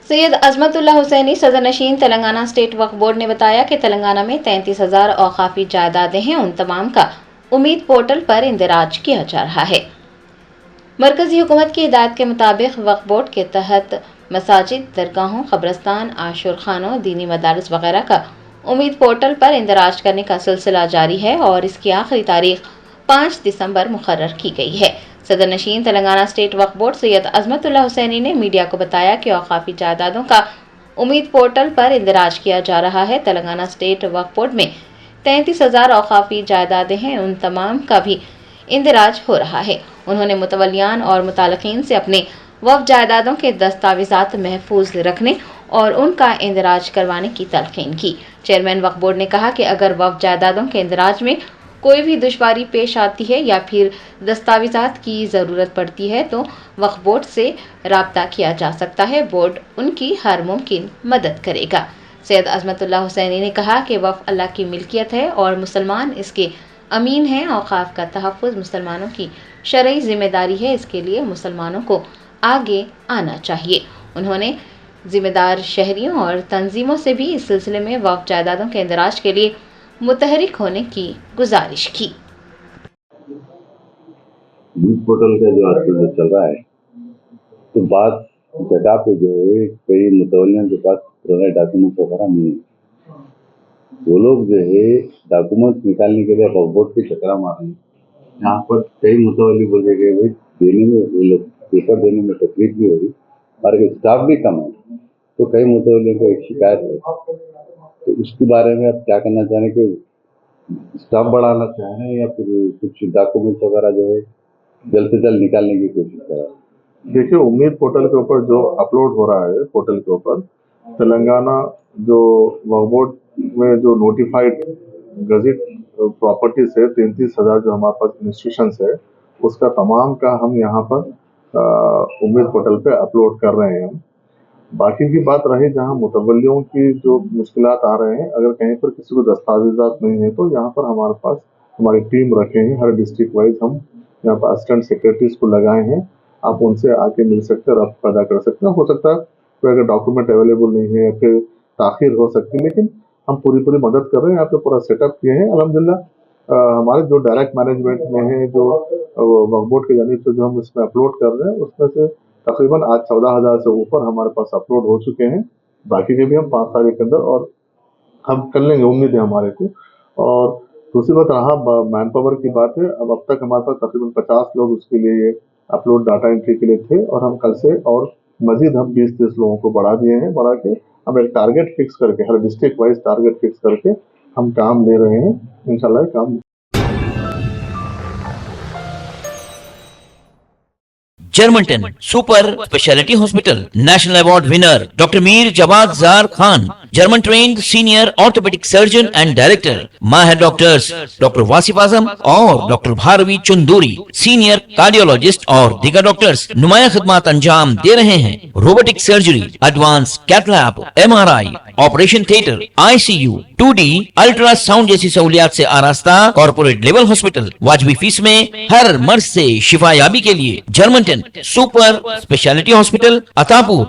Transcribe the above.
Syed Azmatullah Husaini सदर नशीन Telangana state वक्फ board ने बताया कि तेलंगाना में 33,000 औकाफी जायदादें हैं, उन तमाम का उम्मीद पोर्टल पर इंदराज किया जा रहा है। मरकजी हुकूमत की हिदायत के मुताबिक वक्फ बोर्ड के तहत मसाजिद, दरगाहों, कब्रस्तान, आशुर खानों, दीनी मदारिस वगैरह का उम्मीद पोर्टल पर इंदराज करने का सिलसिला जारी है और इसकी आखिरी तारीख 5 दिसंबर मुकर्रर की गई है। सदर नशीन तेलंगाना स्टेट वक्फ बोर्ड सैयद अजमतुल्लाह हुसैनी ने मीडिया को बताया कि औकाफी जायदादों का उम्मीद पोर्टल पर इंदराज किया जा रहा है। तेलंगाना स्टेट वक्फ बोर्ड में 33,000 औकाफी जायदादें हैं, उन तमाम का भी इंदराज हो रहा है। उन्होंने मुतवल्लियान और मुतालिकीन से अपने वक्फ जायदादों के दस्तावेजात महफूज रखने और उनका इंदराज करवाने की तलकीन की। चेयरमैन वक्फ बोर्ड ने कहा कि अगर वक्फ जायदादों के इंदराज में कोई भी दुश्वारी पेश आती है या फिर दस्तावेजात की ज़रूरत पड़ती है तो वक्फ बोर्ड से राब्ता किया जा सकता है। बोर्ड उनकी हर मुमकिन मदद करेगा। सैयद अजमतुल्लाह हुसैनी ने कहा कि वक्फ अल्लाह की मिल्कियत है और मुसलमान इसके अमीन हैं। औकाफ का तहफ़्फ़ुज़ मुसलमानों की शरई जिम्मेदारी है, इसके लिए मुसलमानों को आगे आना चाहिए। उन्होंने जिम्मेदार शहरियों और तंजीमों से भी इस सिलसिले में वक्फ जायदादों के इंदराज के लिए मुतहरिक होने की गुजारिश की। पोर्टल का जो आजकल जो चल रहा है, तो बात जगह पे जो है कई मुतवल्लियों के पास पुराने डॉक्यूमेंट्स वगैरह नहीं है। वो लोग जो है डॉक्यूमेंट्स निकालने के लिए वक्फ बोर्ड के चक्कर मार रहे हैं। यहाँ पर कई मुतवल्ली बोल गए भाई देने में वो लोग पेपर देने में तकलीफ भी होगी और स्टाफ भी कम है, तो कई मुतवल्लियों को एक शिकायत है। तो उसके बारे में आप क्या करना चाह रहे हैं कि स्टाफ बढ़ाना चाह रहे हैं या फिर कुछ डॉक्यूमेंट्स वगैरह जो है जल्द से जल्द निकालने की कोशिश कर रहे हैं? देखिए, उम्मीद पोर्टल के ऊपर जो अपलोड हो रहा है पोर्टल के ऊपर तेलंगाना जो वक्फ बोर्ड में जो नोटिफाइड गजेट प्रॉपर्टीज है 33,000 जो हमारे पास इंस्टीट्यूशंस है उसका तमाम का हम यहाँ पर उम्मीद पोर्टल पे अपलोड कर रहे हैं। बाकी की बात रही जहाँ मुतवल्लियों की जो मुश्किलात आ रहे हैं, अगर कहीं पर किसी को दस्तावेजात नहीं है तो यहाँ पर हमारे पास हमारी टीम रखे हैं। हर डिस्ट्रिक्ट वाइज हम यहाँ पर असिस्टेंट सेक्रेटरीज को लगाए हैं। आप उनसे आके मिल सकते हैं, रब्त पैदा कर सकते हैं। हो सकता है कोई अगर डॉक्यूमेंट अवेलेबल नहीं है या फिर ताखिर हो सकती है, लेकिन हम पूरी मदद कर रहे हैं। यहाँ पे पूरा सेटअप किए हैं अल्हम्दुलिल्लाह। हमारे जो डायरेक्ट मैनेजमेंट में है, जो वक्फ बोर्ड की जानिब से जो हम इसमें अपलोड कर रहे हैं उसमें से तकरीबन आज 14,000 से ऊपर हमारे पास अपलोड हो चुके हैं। बाकी के भी हम 5 तारीख के अंदर और हम कर लेंगे, उम्मीद है हमारे को। और दूसरी बात रहा मैन पावर की बात है, अब तक हमारे पास तकरीबन 50 लोग उसके लिए ये अपलोड डाटा एंट्री के लिए थे और हम कल से और मजीद हम 20-30 लोगों को बढ़ा दिए हैं। बढ़ा के हम एक टारगेट फिक्स करके हर डिस्ट्रिक्ट वाइज टारगेट फिक्स करके हम काम ले रहे हैं। इंशाल्लाह काम Germantown super speciality hospital national award winner doctor Mir Jawad Zar Khan, German trained senior orthopaedic surgeon and director, माहिर डॉक्टर्स डॉक्टर वासिफ आजम और doctor Bharvi Chanduri, senior cardiologist और दीगर डॉक्टर्स नुमाया खिदमत अंजाम दे रहे हैं। Robotic surgery, advance cath lab, MRI, operation theatre, ICU, 2D ultrasound जैसी सहूलियात से आरास्ता कॉर्पोरेट लेवल हॉस्पिटल। वाजबी फीस में हर मर्ज से शिफायाबी के लिए Germanton super speciality hospital, Attapur.